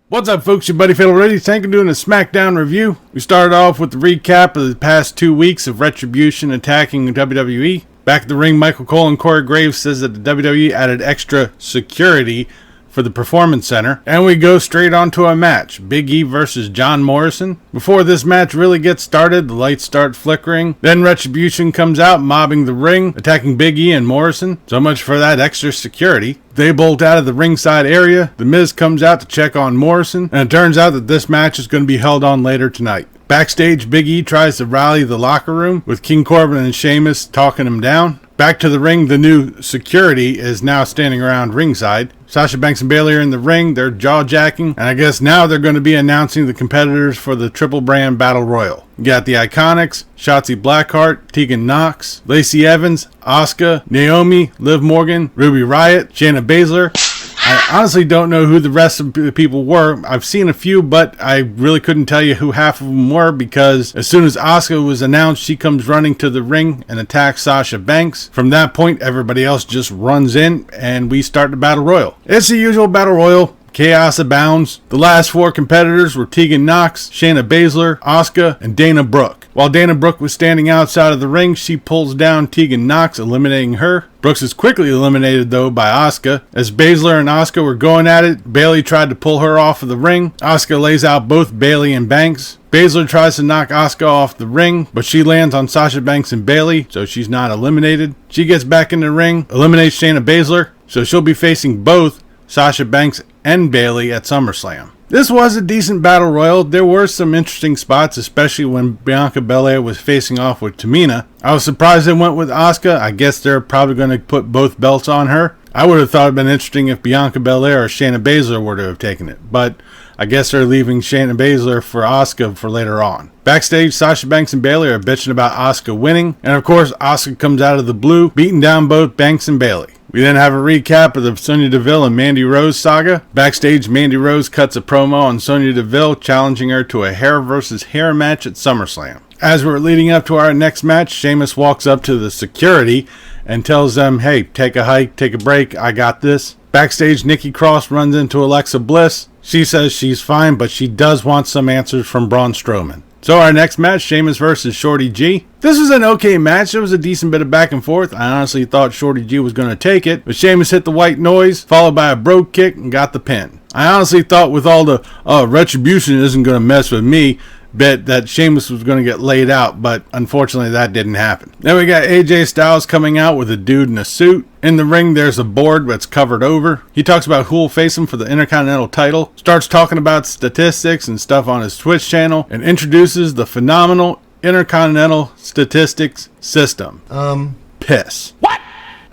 What's up, folks? Your buddy Fatalroadie. Thank you for doing a Smackdown review. We started off with the recap of the past 2 weeks of Retribution attacking WWE. Back at the ring, Michael Cole and Corey Graves says that the WWE added extra security for the Performance Center. And we go straight on to a match. Big E versus John Morrison. Before this match really gets started, the lights start flickering. Then Retribution comes out, mobbing the ring, attacking Big E and Morrison. So much for that extra security. They bolt out of the ringside area. The Miz comes out to check on Morrison. And it turns out that this match is going to be held on later tonight. Backstage, Big E tries to rally the locker room with King Corbin and Sheamus talking him down. Back to the ring, the new security is now standing around ringside. Sasha Banks and Bayley are in the ring. They're jaw-jacking. And I guess now they're going to be announcing the competitors for the Triple Brand Battle Royal. You got the Iconics, Shotzi Blackheart, Tegan Nox, Lacey Evans, Asuka, Naomi, Liv Morgan, Ruby Riott, Shayna Baszler. I honestly don't know who the rest of the people were. I've seen a few, but I really couldn't tell you who half of them were because as soon as Asuka was announced, she comes running to the ring and attacks Sasha Banks. From that point, everybody else just runs in and we start the Battle Royal. It's the usual Battle Royal. Chaos abounds. The last 4 competitors were Tegan Nox, Shayna Baszler, Asuka, and Dana Brooke. While Dana Brooke was standing outside of the ring, she pulls down Tegan Nox, eliminating her. Brooks is quickly eliminated, though, by Asuka. As Baszler and Asuka were going at it, Bayley tried to pull her off of the ring. Asuka lays out both Bayley and Banks. Baszler tries to knock Asuka off the ring, but she lands on Sasha Banks and Bayley, so she's not eliminated. She gets back in the ring, eliminates Shayna Baszler, so she'll be facing both Sasha Banks and Bayley at SummerSlam. This was a decent battle royal. There were some interesting spots, especially when Bianca Belair was facing off with Tamina. I was surprised they went with Asuka. I guess they're probably going to put both belts on her. I would have thought it'd been interesting if Bianca Belair or Shayna Baszler were to have taken it, but I guess they're leaving Shayna Baszler for Asuka for later on. Backstage, Sasha Banks and Bayley are bitching about Asuka winning, and of course Asuka comes out of the blue, beating down both Banks and Bayley. We then have a recap of the Sonya Deville and Mandy Rose saga. Backstage, Mandy Rose cuts a promo on Sonya Deville, challenging her to a hair versus hair match at SummerSlam. As we're leading up to our next match, Sheamus walks up to the security and tells them, hey, take a hike, take a break, I got this. Backstage, Nikki Cross runs into Alexa Bliss. She says she's fine, but she does want some answers from Braun Strowman. So our next match, Sheamus versus Shorty G. This was an okay match. There was a decent bit of back and forth. I honestly thought Shorty G was going to take it, but Sheamus hit the white noise, followed by a brogue kick, and got the pin. I honestly thought with all the Retribution isn't going to mess with me, bet that Sheamus was going to get laid out, but unfortunately that didn't happen. Then we got AJ Styles coming out with a dude in a suit. In the ring, there's a board that's covered over. He talks about who will face him for the Intercontinental title, starts talking about statistics and stuff on his Twitch channel, and introduces the phenomenal Intercontinental Statistics System. Piss. What?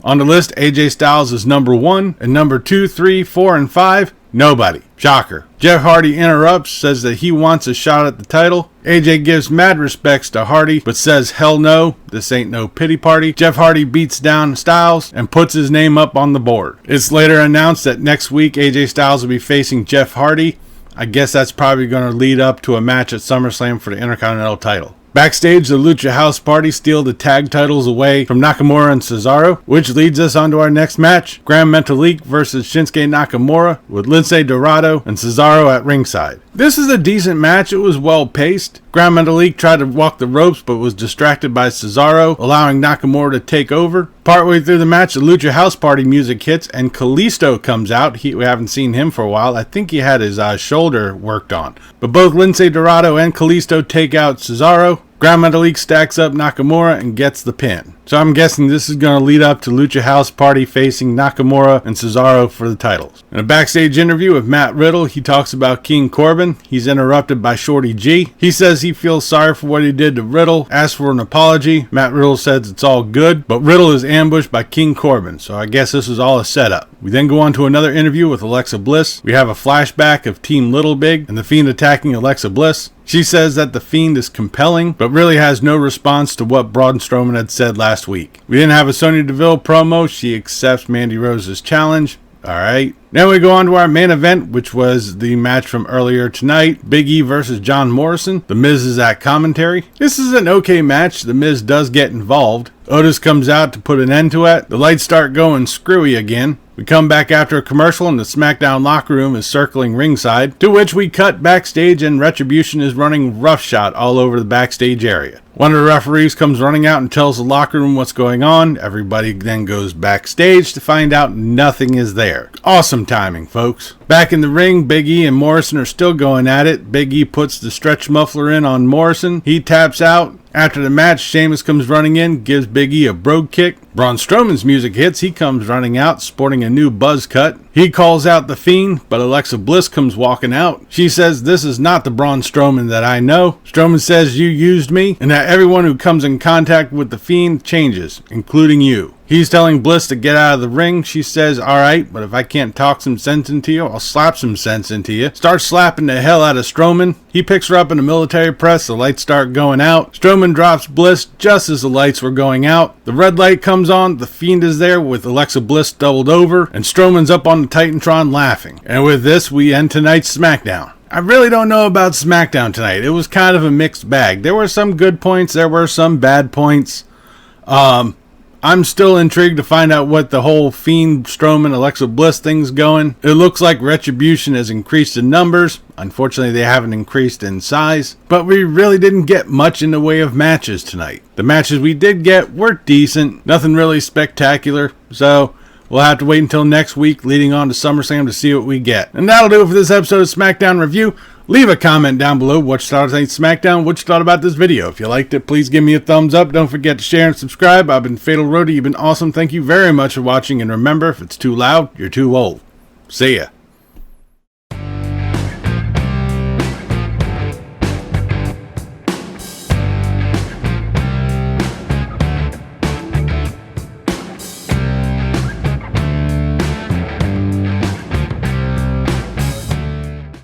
On the list, AJ Styles is number 1, and number 2, 3, 4, and 5, nobody. Shocker. Jeff Hardy interrupts, says that he wants a shot at the title. AJ gives mad respects to Hardy, but says hell no, this ain't no pity party. Jeff Hardy beats down Styles and puts his name up on the board. It's later announced that next week AJ Styles will be facing Jeff Hardy. I guess that's probably going to lead up to a match at SummerSlam for the Intercontinental title. Backstage, the Lucha House Party steal the tag titles away from Nakamura and Cesaro, which leads us on to our next match, Grand Metalik versus Shinsuke Nakamura with Lince Dorado and Cesaro at ringside. This is a decent match. It was well paced. Grand Metalik tried to walk the ropes but was distracted by Cesaro, allowing Nakamura to take over. Partway through the match, the Lucha House Party music hits and Kalisto comes out. We haven't seen him for a while. I think he had his shoulder worked on. But both Lince Dorado and Kalisto take out Cesaro. Grand Metalik stacks up Nakamura and gets the pin. So I'm guessing this is going to lead up to Lucha House Party facing Nakamura and Cesaro for the titles. In a backstage interview with Matt Riddle, he talks about King Corbin. He's interrupted by Shorty G. He says he feels sorry for what he did to Riddle, asks for an apology. Matt Riddle says it's all good, but Riddle is ambushed by King Corbin, so I guess this is all a setup. We then go on to another interview with Alexa Bliss. We have a flashback of Team Little Big and the Fiend attacking Alexa Bliss. She says that the Fiend is compelling, but really has no response to what Braun Strowman had said last week. We then have a Sonya Deville promo. She accepts Mandy Rose's challenge. Alright. Now we go on to our main event, which was the match from earlier tonight. Big E versus John Morrison. The Miz is at commentary. This is an okay match. The Miz does get involved. Otis comes out to put an end to it. The lights start going screwy again. We come back after a commercial and the SmackDown locker room is circling ringside, to which we cut backstage and Retribution is running roughshod all over the backstage area. One of the referees comes running out and tells the locker room what's going on. Everybody then goes backstage to find out nothing is there. Awesome timing, folks. Back in the ring, Big E and Morrison are still going at it. Big E puts the stretch muffler in on Morrison. He taps out. After the match, Sheamus comes running in, gives Big E a brogue kick. Braun Strowman's music hits. He comes running out, sporting a new buzz cut. He calls out the Fiend, but Alexa Bliss comes walking out. She says, "This is not the Braun Strowman that I know." Strowman says, "You used me," and that everyone who comes in contact with the Fiend changes, including you. He's telling Bliss to get out of the ring. She says, "Alright, but if I can't talk some sense into you, I'll slap some sense into you." Starts slapping the hell out of Strowman. He picks her up in a military press. The lights start going out. Strowman drops Bliss just as the lights were going out. The red light comes on. The Fiend is there with Alexa Bliss doubled over. And Strowman's up on the Titantron laughing. And with this, we end tonight's SmackDown. I really don't know about SmackDown tonight. It was kind of a mixed bag. There were some good points. There were some bad points. I'm still intrigued to find out what the whole Fiend, Strowman, Alexa Bliss thing's going. It looks like Retribution has increased in numbers. Unfortunately, they haven't increased in size. But we really didn't get much in the way of matches tonight. The matches we did get were decent. Nothing really spectacular. So we'll have to wait until next week leading on to SummerSlam to see what we get. And that'll do it for this episode of SmackDown Review. Leave a comment down below what you thought of tonight's SmackDown, what you thought about this video. If you liked it, please give me a thumbs up. Don't forget to share and subscribe. I've been Fatalroadie. You've been awesome. Thank you very much for watching. And remember, if it's too loud, you're too old. See ya.